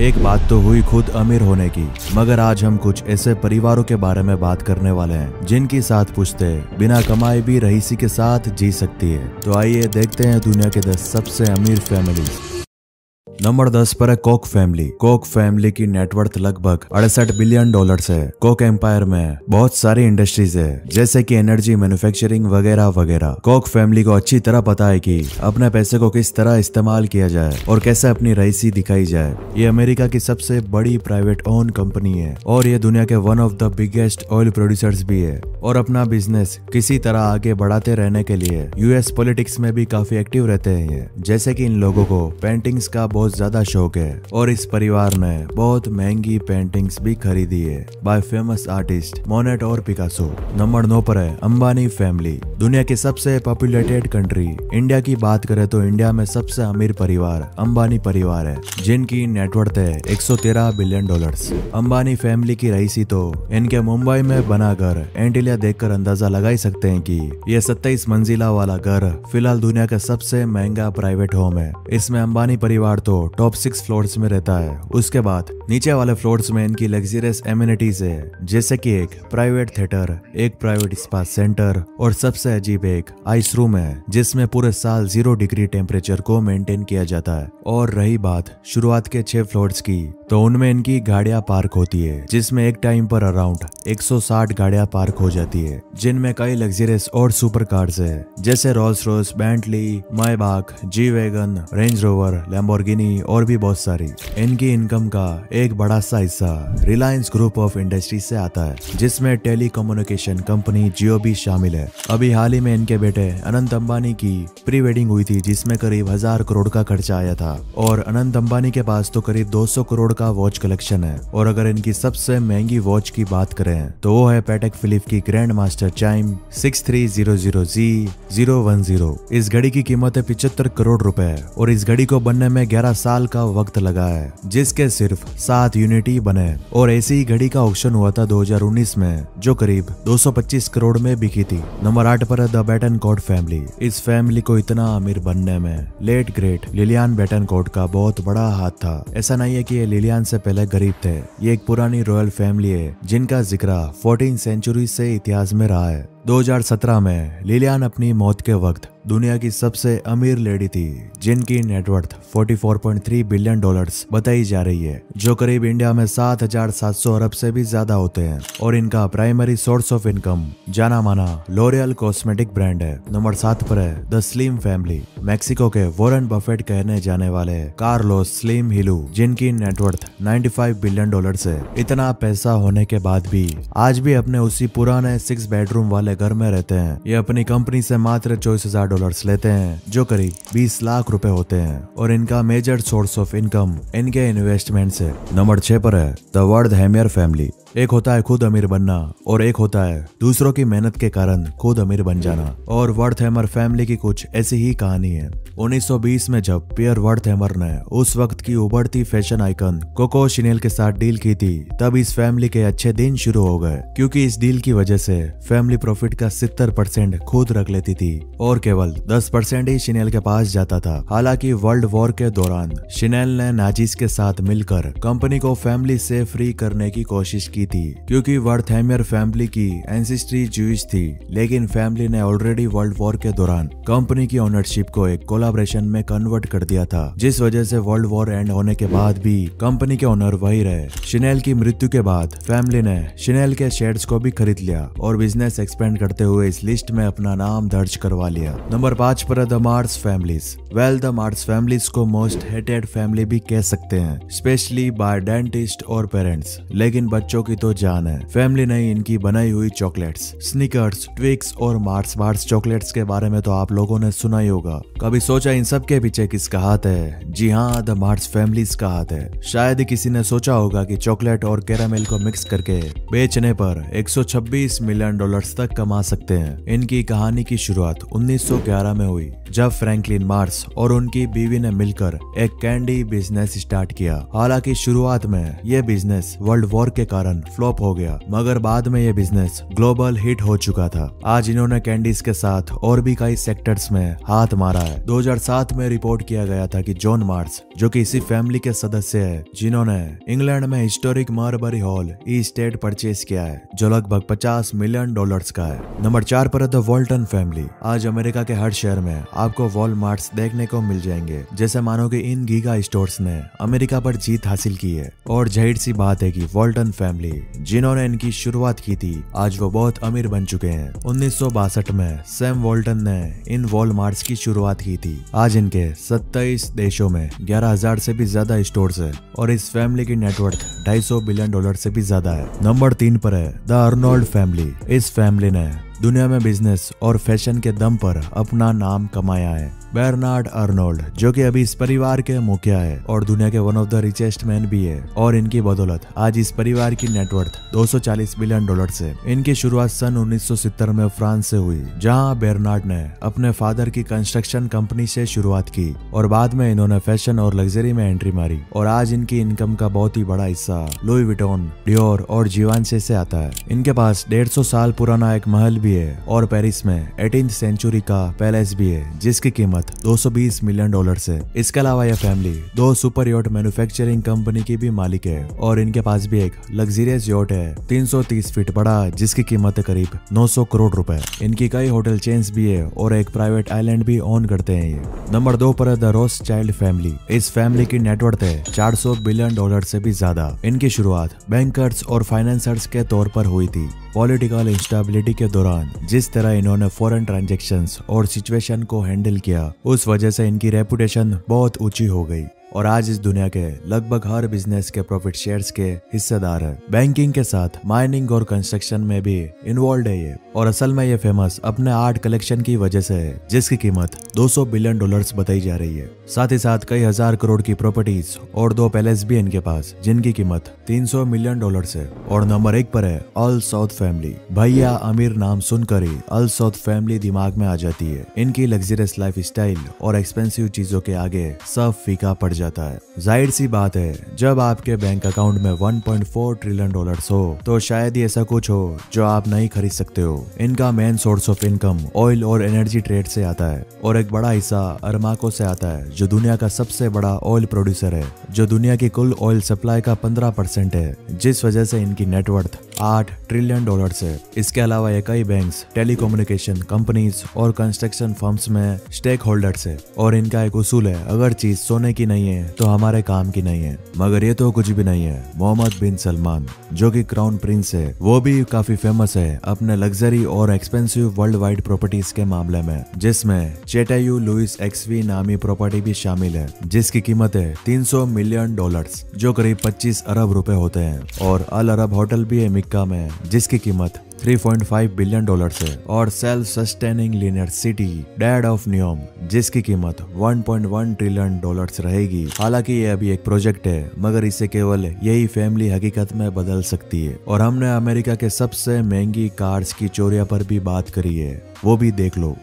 एक बात तो हुई खुद अमीर होने की, मगर आज हम कुछ ऐसे परिवारों के बारे में बात करने वाले हैं जिनकी साथ पूछते बिना कमाए भी रईसी के साथ जी सकती है। तो आइए देखते हैं दुनिया के 10 सबसे अमीर फैमिली। नंबर 10 पर है कोक फैमिली। कोक फैमिली की नेटवर्थ लगभग 68 बिलियन डॉलर्स है। कोक एम्पायर में बहुत सारी इंडस्ट्रीज है, जैसे कि एनर्जी, मैन्युफैक्चरिंग वगैरह वगैरह। कोक फैमिली को अच्छी तरह पता है कि अपने पैसे को किस तरह इस्तेमाल किया जाए और कैसे अपनी रईसी दिखाई जाए। ये अमेरिका की सबसे बड़ी प्राइवेट ओन कंपनी है और ये दुनिया के one of the biggest oil producers भी है। और अपना बिजनेस किसी तरह आगे बढ़ाते रहने के लिए यूएस पॉलिटिक्स में भी काफी एक्टिव रहते हैं ये। जैसे कि इन लोगों को पेंटिंग्स का बहुत ज्यादा शौक है और इस परिवार ने बहुत महंगी पेंटिंग्स भी खरीदी है बाय फेमस आर्टिस्ट मोनेट और पिकासो। नंबर 9 पर है अंबानी फैमिली। दुनिया की सबसे पॉपुलेटेड कंट्री इंडिया की बात करें तो इंडिया में सबसे अमीर परिवार अंबानी परिवार है, जिनकी नेटवर्थ है 113 बिलियन डॉलर्स। अंबानी फैमिली की रईसी तो इनके मुंबई में बना घर एंटिलिया देखकर अंदाजा लगा ही सकते हैं कि यह 27 मंजिला वाला घर फिलहाल दुनिया का सबसे महंगा प्राइवेट होम है। इसमें अंबानी परिवार तो टॉप 6 फ्लोर्स में रहता है। उसके बाद नीचे वाले फ्लोर्स में इनकी लग्जरियस एमिनिटीज है, जैसे कि एक प्राइवेट थिएटर, एक प्राइवेट स्पा सेंटर और सबसे अजीब एक आइस रूम है जिसमें पूरे साल 0 डिग्री टेम्परेचर को मेंटेन किया जाता है। और रही बात शुरुआत के 6 फ्लोर्स की, तो उनमें इनकी गाड़ियां पार्क होती है, जिसमें एक टाइम पर अराउंड 160 गाड़ियां पार्क हो जाती है, जिनमें कई लग्जरियस और सुपर कार्स है, जैसे Rolls Royce, Bentley, Maybach, G wagon, Range Rover, Lamborghini और भी बहुत सारी। इनकी इनकम का एक बड़ा सा हिस्सा रिलायंस ग्रुप ऑफ इंडस्ट्रीज से आता है, जिसमें टेलीकम्युनिकेशन कंपनी जियो भी शामिल है। अभी हाल ही में इनके बेटे अनंत अंबानी की प्री वेडिंग हुई थी, जिसमें करीब 1000 करोड़ का खर्चा आया था। और अनंत अंबानी के पास तो करीब 200 करोड़ का वॉच कलेक्शन है। और अगर इनकी सबसे महंगी वॉच की बात करें तो वो है पैटेक फिलिप की ग्रैंड मास्टर चाइम 6300Z010। इस घड़ी की कीमत है 75 करोड़ रुपए और इस घड़ी को बनने में 11 साल का वक्त लगा है, जिसके सिर्फ 7 यूनिट ही बने। और ऐसी ही घड़ी का ऑक्शन हुआ था 2019 में, जो करीब 225 करोड़ में बिकी थी। नंबर 8 पर है द बेटनकोर्ट फैमिली। इस फैमिली को इतना अमीर बनने में लेट ग्रेट लिलियन बेटनकोर्ट का बहुत बड़ा हाथ था। ऐसा नहीं है कि ये लिलियन से पहले गरीब थे। ये एक पुरानी रॉयल फैमिली है जिनका जिक्र 14वीं सेंचुरी से इतिहास में रहा है। 2017 में लिलियन अपनी मौत के वक्त दुनिया की सबसे अमीर लेडी थी, जिनकी नेटवर्थ 44.3 बिलियन डॉलर्स बताई जा रही है, जो करीब इंडिया में 7,700 अरब से भी ज्यादा होते हैं। और इनका प्राइमरी सोर्स ऑफ इनकम जाना माना लॉरियल कॉस्मेटिक ब्रांड है। नंबर 7 पर है द स्लिम फैमिली। मैक्सिको के वॉरेन बफेट कहने जाने वाले कार्लोस स्लिम हिलू, जिनकी नेटवर्थ 95 बिलियन डॉलर्स है। इतना पैसा होने के बाद भी आज भी अपने उसी पुराने 6 बेडरूम वाले घर में रहते हैं। ये अपनी कंपनी से मात्र $24,000 लेते हैं, जो करीब 20 लाख रुपए होते हैं। और इनका मेजर सोर्स ऑफ इनकम इनके इन्वेस्टमेंट है। नंबर 6 पर है द वर्डहैमर फैमिली। एक होता है खुद अमीर बनना और एक होता है दूसरों की मेहनत के कारण खुद अमीर बन जाना। और वर्डहैमर फैमिली की कुछ ऐसी ही कहानी है। 1920 में जब पियर वर्डहैमर ने उस वक्त की उभरती फैशन आइकन कोको शिनेल के साथ डील की थी, तब इस फैमिली के अच्छे दिन शुरू हो गए, क्योंकि इस डील की वजह से फैमिली प्रॉफिट का 70% खुद रख लेती थी और केवल 10% ही शिनेल के पास जाता था। हालांकि वर्ल्ड वॉर के दौरान शिनेल ने नाजीज के साथ मिलकर कंपनी को फैमिली से फ्री करने की कोशिश की थी, क्योंकि वर्डहैमर फैमिली की एंसेस्ट्री ज्यूइश थी। लेकिन फैमिली ने ऑलरेडी वर्ल्ड वॉर के दौरान कंपनी की ओनरशिप को एक कोलैबोरेशन में कन्वर्ट कर दिया था, जिस वजह से वर्ल्ड वॉर एंड होने के बाद भी कंपनी के ओनर वही रहे। शिनेल की मृत्यु के बाद फैमिली ने शिनेल के शेयर्स को भी खरीद लिया और बिजनेस एक्सपेंड करते हुए इस लिस्ट में अपना नाम दर्ज करवा लिया। नंबर 5 पर the Mars families. Well, the Mars families को मोस्ट हेटेड फैमिली भी कह सकते हैं, स्पेशली बाय डेंटिस्ट और पेरेंट्स। लेकिन बच्चों की तो जान है। फैमिली ने इनकी बनाई हुई चॉकलेट्स, स्निकर्स, ट्विक्स और मार्स बार्स चॉकलेट्स के बारे में तो आप लोगों ने सुना ही होगा। कभी सोचा इन सब के पीछे किसका हाथ है? जी हाँ, द मार्स फैमिलीज का हाथ है। शायद ही किसी ने सोचा होगा कि चॉकलेट और कैरामेल को मिक्स करके बेचने पर 126 मिलियन डॉलर्स तक कमा सकते हैं। इनकी कहानी की शुरुआत 1911 में हुई, जब फ्रैंकलिन मार्स और उनकी बीवी ने मिलकर एक कैंडी बिजनेस स्टार्ट किया। हालांकि शुरुआत में यह बिजनेस वर्ल्ड वॉर के कारण वॉल्टन फ्लॉप हो गया, मगर बाद में ये बिजनेस ग्लोबल हिट हो चुका था। आज इन्होंने कैंडीज के साथ और भी कई सेक्टर्स में हाथ मारा है। 2007 में रिपोर्ट किया गया था कि जॉन मार्स, जो कि इसी फैमिली के सदस्य है, जिन्होंने इंग्लैंड में हिस्टोरिक मारबरी हॉल एस्टेट परचेज किया है, जो लगभग $50 मिलियन का है। नंबर 4 पर है द वॉल्टन फैमिली। आज अमेरिका के हर शहर में आपको वॉलमार्ट्स देखने को मिल जाएंगे। जैसे मानो कि इन गीगा स्टोर्स ने अमेरिका पर जीत हासिल की है। और जाहिर सी बात है कि वॉल्टन फैमिली, जिन्होंने इनकी शुरुआत की थी, आज वो बहुत अमीर बन चुके हैं। 1962 में सैम वॉल्टन ने इन वॉलमार्ट्स की शुरुआत की थी। आज इनके 27 देशों में 11,000 से भी ज्यादा स्टोर्स है और इस फैमिली की नेटवर्थ $250 बिलियन से भी ज्यादा है। नंबर 3 पर है द अर्नोल्ड फैमिली। इस फैमिली ने दुनिया में बिजनेस और फैशन के दम पर अपना नाम कमाया है। बर्नार्ड अर्नोल्ड, जो कि अभी इस परिवार के मुखिया है और दुनिया के one of the richest man भी है, और इनकी बदौलत आज इस परिवार की नेटवर्थ $240 बिलियन से। इनकी शुरुआत सन 1970 में फ्रांस से हुई, जहां बर्नार्ड ने अपने फादर की कंस्ट्रक्शन कंपनी से शुरुआत की और बाद में इन्होंने फैशन और लग्जरी में एंट्री मारी। और आज इनकी इनकम का बहुत ही बड़ा हिस्सा लुई विटॉन, डियोर और जीवांशे से आता है। इनके पास 150 साल पुराना एक महल भी है और पेरिस में 18th सेंचुरी का पैलेस भी है, जिसकी कीमत $220 मिलियन है। इसके अलावा यह family 2 super yacht manufacturing company की भी मालिक है और इनके पास भी एक लग्जरियस यॉट है 330 फीट बड़ा, जिसकी कीमत है करीब 900 करोड़ रुपए। इनकी कई होटल चेन्स भी है और एक प्राइवेट आइलैंड भी ओन करते हैं ये। नंबर 2 पर है द रोथस्चाइल्ड फैमिली। इस फैमिली की नेटवर्थ है $400 बिलियन से भी ज्यादा। इनकी शुरुआत बैंकर्स और फाइनेंसर्स के तौर पर हुई थी। पॉलिटिकल इंस्टेबिलिटी के दौरान जिस तरह इन्होंने फॉरेन ट्रांजैक्शंस और सिचुएशन को हैंडल किया, उस वजह से इनकी रेपुटेशन बहुत ऊंची हो गई और आज इस दुनिया के लगभग हर बिजनेस के प्रॉफिट शेयर्स के हिस्सेदार है। बैंकिंग के साथ माइनिंग और कंस्ट्रक्शन में भी इन्वॉल्व है ये, और असल में ये फेमस अपने आर्ट कलेक्शन की वजह से है, जिसकी कीमत $200 बिलियन बताई जा रही है। साथ ही साथ कई हजार करोड़ की प्रॉपर्टीज और 2 पैलेस भी इनके पास, जिनकी कीमत $300 मिलियन है। और नंबर 1 पर है अल साउद फैमिली। भैया अमीर नाम सुनकर ही अल साउद फैमिली दिमाग में आ जाती है। इनकी लग्जरियस लाइफ स्टाइल और एक्सपेंसिव चीजों के आगे सब फीका पड़ जाता है। जाहिर सी बात है, जब आपके बैंक अकाउंट में $1.4 ट्रिलियन हो, तो शायद ही ऐसा कुछ हो जो आप नहीं खरीद सकते हो। इनका main source of income oil और एनर्जी ट्रेड से आता है और एक बड़ा हिस्सा अरमाको से आता है, जो दुनिया का सबसे बड़ा ऑयल प्रोड्यूसर है, जो दुनिया की कुल ऑयल सप्लाई का 15% है, जिस वजह से इनकी नेटवर्थ $8 ट्रिलियन है। इसके अलावा ये कई बैंक्स, टेलीकम्युनिकेशन कंपनीज और कंस्ट्रक्शन फर्म्स में स्टेक होल्डर्स है। और इनका एक उसूल है, अगर चीज सोने की नहीं है तो हमारे काम की नहीं है। मगर ये तो कुछ भी नहीं है। मोहम्मद बिन सलमान, जो कि क्राउन प्रिंस है, वो भी काफी फेमस है अपने लग्जरी और एक्सपेंसिव वर्ल्ड वाइड प्रॉपर्टीज के मामले में, जिसमें चेटायू लुइस XV नामी प्रॉपर्टी भी शामिल है, जिसकी कीमत है $300 मिलियन, जो करीब 25 अरब रुपए होते हैं। और अल अरब होटल भी है मिक्का में, जिसकी कीमत $3.5 बिलियन है। और सेल्फ सस्टेनिंग लिनियर सिटी डैड ऑफ न्योम, जिसकी कीमत $1.1 ट्रिलियन रहेगी। हालांकि ये अभी एक प्रोजेक्ट है, मगर इसे केवल यही फैमिली हकीकत में बदल सकती है। और हमने अमेरिका के सबसे महंगी कार्स की चोरियां पर भी बात करी है, वो भी देख लो।